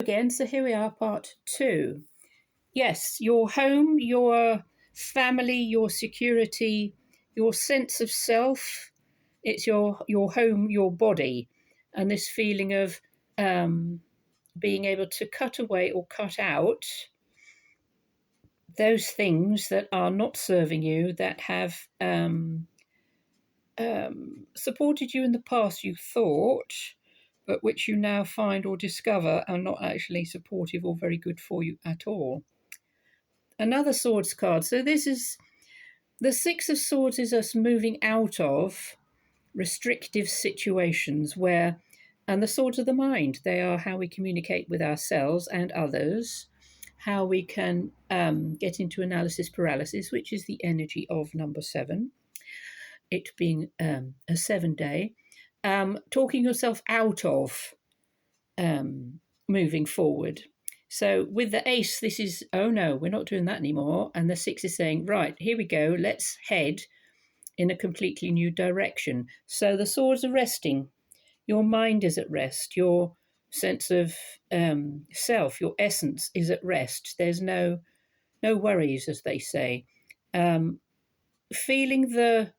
Again, so here we are, part 2. Yes, your home, your family, your security, your sense of self, it's your home, your body, and this feeling of being able to cut away or cut out those things that are not serving you, that have supported you in the past, you thought, but which you now find or discover are not actually supportive or very good for you at all. Another swords card. So this is the Six of Swords, is us moving out of restrictive situations where, and the swords of the mind, they are how we communicate with ourselves and others, how we can get into analysis paralysis, which is the energy of number 7, it being a 7-day, talking yourself out of moving forward. So with the ace, this is, oh no, we're not doing that anymore. And the 6 is saying, right, here we go, let's head in a completely new direction. So the swords are resting. Your mind is at rest. Your sense of self, your essence is at rest. There's no worries, as they say. Feeling the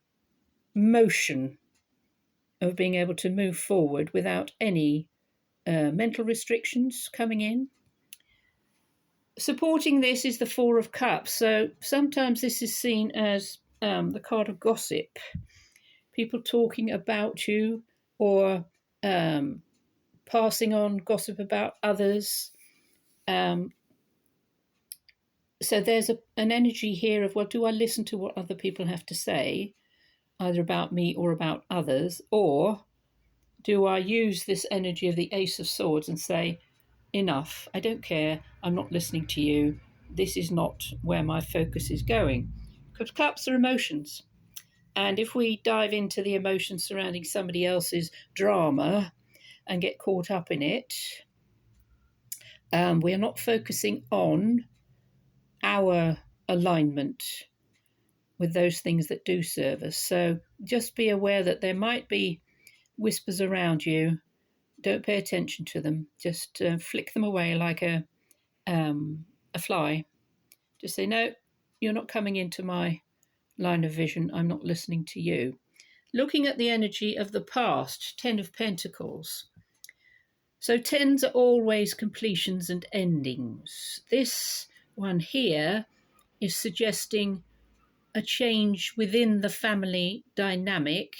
motion of being able to move forward without any mental restrictions coming in. Supporting this is the Four of Cups. So sometimes this is seen as the card of gossip, people talking about you or passing on gossip about others. So there's an energy here of, well, do I listen to what other people have to say, either about me or about others, or do I use this energy of the Ace of Swords and say, enough, I don't care, I'm not listening to you, this is not where my focus is going? Because cups are emotions. And if we dive into the emotions surrounding somebody else's drama and get caught up in it, we are not focusing on our alignment with those things that do serve us. So just be aware that there might be whispers around you. Don't pay attention to them. Just flick them away like a fly. Just say, no, you're not coming into my line of vision. I'm not listening to you. Looking at the energy of the past, 10 of Pentacles. So 10s are always completions and endings. This one here is suggesting a change within the family dynamic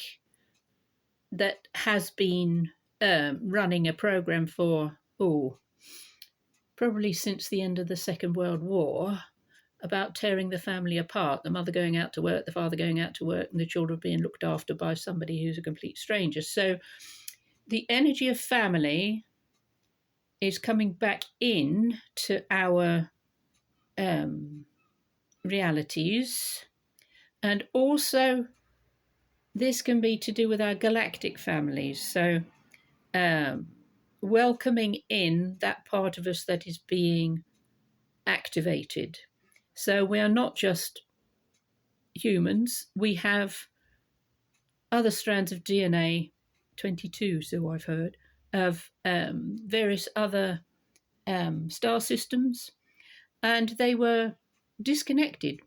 that has been running a program for, probably since the end of the Second World War, about tearing the family apart, the mother going out to work, the father going out to work, and the children being looked after by somebody who's a complete stranger. So the energy of family is coming back in to our realities. And also, this can be to do with our galactic families. So welcoming in that part of us that is being activated. So we are not just humans, we have other strands of DNA, 22, so I've heard, of various other star systems, and they were disconnected.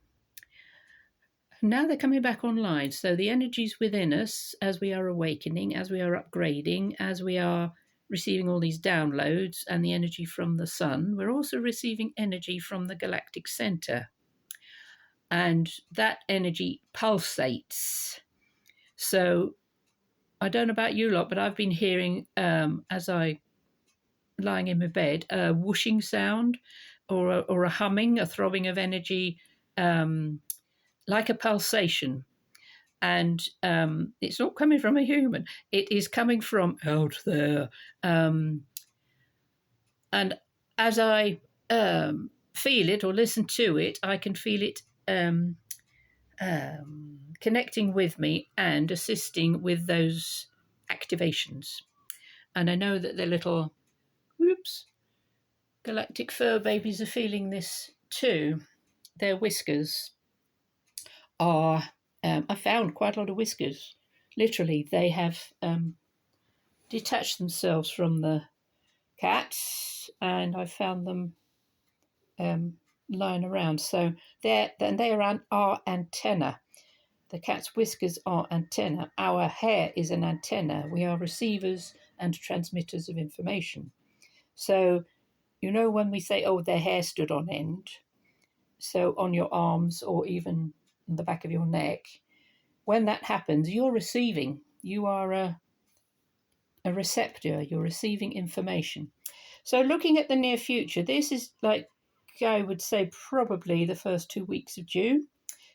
Now they're coming back online. So the energies within us, as we are awakening, as we are upgrading, as we are receiving all these downloads and the energy from the sun, we're also receiving energy from the galactic center. And that energy pulsates. So I don't know about you lot, but I've been hearing, as I lying in my bed, a whooshing sound or a humming, a throbbing of energy, like a pulsation. And it's not coming from a human. It is coming from out there. And as I feel it or listen to it, I can feel it connecting with me and assisting with those activations. And I know that the little galactic fur babies are feeling this too. Their whiskers are, I found quite a lot of whiskers. Literally, they have detached themselves from the cats and I found them lying around. So they are our antenna. The cat's whiskers are antenna. Our hair is an antenna. We are receivers and transmitters of information. So, when we say, oh, their hair stood on end, so on your arms or even in the back of your neck, when that happens, you're receiving. You are a receptor. You're receiving information. So, looking at the near future, this is like, I would say, probably the first 2 weeks of June.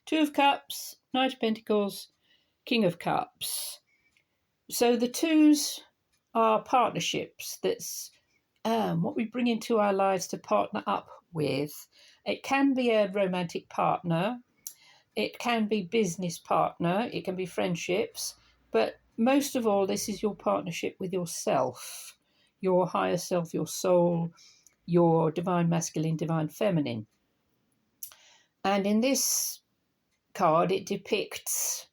Two of Cups, Knight of Pentacles, King of Cups. So the twos are partnerships. That's what we bring into our lives to partner up with. It can be a romantic partner. It can be business partner. It can be friendships. But most of all, this is your partnership with yourself, your higher self, your soul, your divine masculine, divine feminine. And in this card, it depicts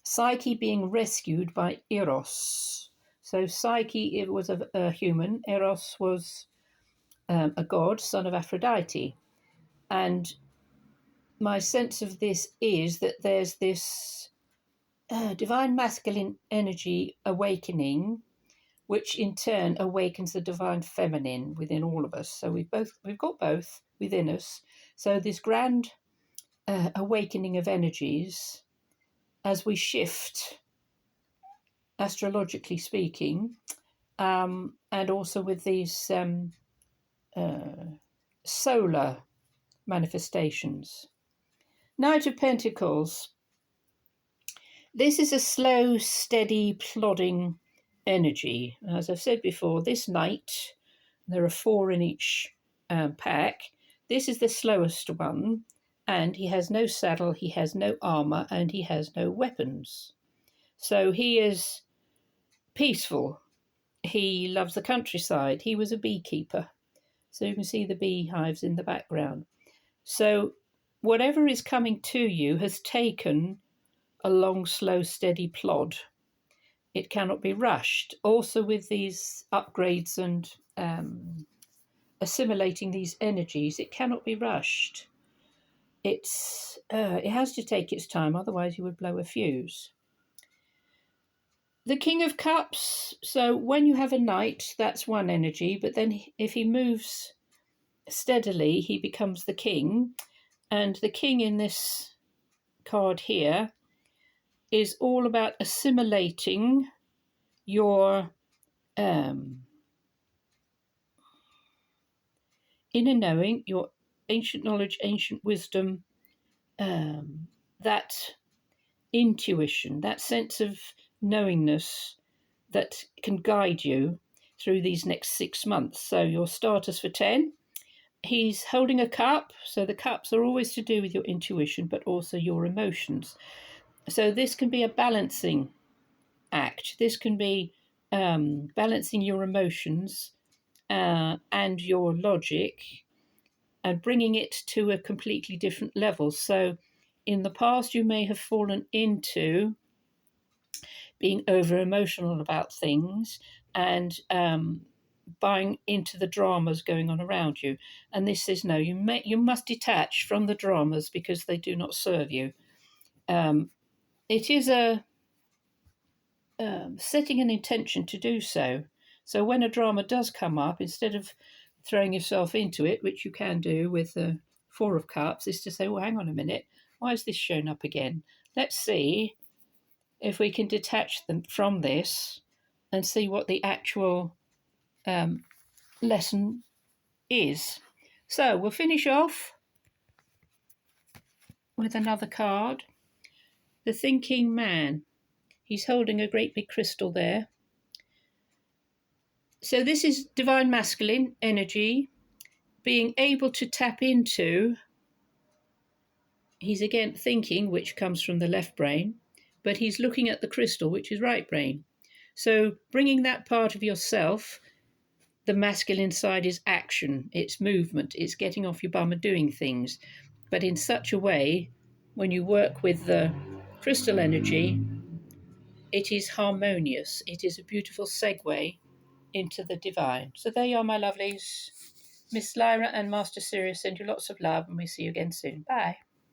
Psyche being rescued by Eros. So Psyche, it was a human. Eros was a god, son of Aphrodite. And my sense of this is that there's this divine masculine energy awakening, which in turn awakens the divine feminine within all of us. So we've got both within us. So this grand awakening of energies as we shift, astrologically speaking, and also with these solar manifestations. Knight of Pentacles. This is a slow, steady, plodding energy. As I've said before, this knight, there are 4 in each pack. This is the slowest one, and he has no saddle, he has no armor, and he has no weapons. So he is peaceful. He loves the countryside. He was a beekeeper. So you can see the beehives in the background. So whatever is coming to you has taken a long, slow, steady plod. It cannot be rushed. Also with these upgrades and assimilating these energies, it cannot be rushed. It has to take its time, otherwise you would blow a fuse. The King of Cups, so when you have a knight, that's one energy, but then if he moves steadily, he becomes the king. And the king in this card here is all about assimilating your inner knowing, your ancient knowledge, ancient wisdom, that intuition, that sense of knowingness that can guide you through these next 6 months. So your starters for 10. He's holding a cup, so the cups are always to do with your intuition, but also your emotions. So this can be a balancing act. This can be balancing your emotions and your logic and bringing it to a completely different level. So in the past, you may have fallen into being over emotional about things and buying into the dramas going on around you. And this says, no, you must detach from the dramas because they do not serve you. It is a setting an intention to do so. So when a drama does come up, instead of throwing yourself into it, which you can do with the 4 of Cups, is to say, well, hang on a minute, why is this shown up again? Let's see if we can detach them from this and see what the actual lesson is. So we'll finish off with another card. The Thinking Man. He's holding a great big crystal there. So this is divine masculine energy, being able to tap into, he's again thinking, which comes from the left brain, but he's looking at the crystal, which is right brain. So bringing that part of yourself, the masculine side is action, it's movement, it's getting off your bum and doing things, but in such a way, when you work with the crystal energy, it is harmonious. It is a beautiful segue into the divine. So there you are, my lovelies. Miss Lyra and Master Sirius send you lots of love, and we see you again soon. Bye.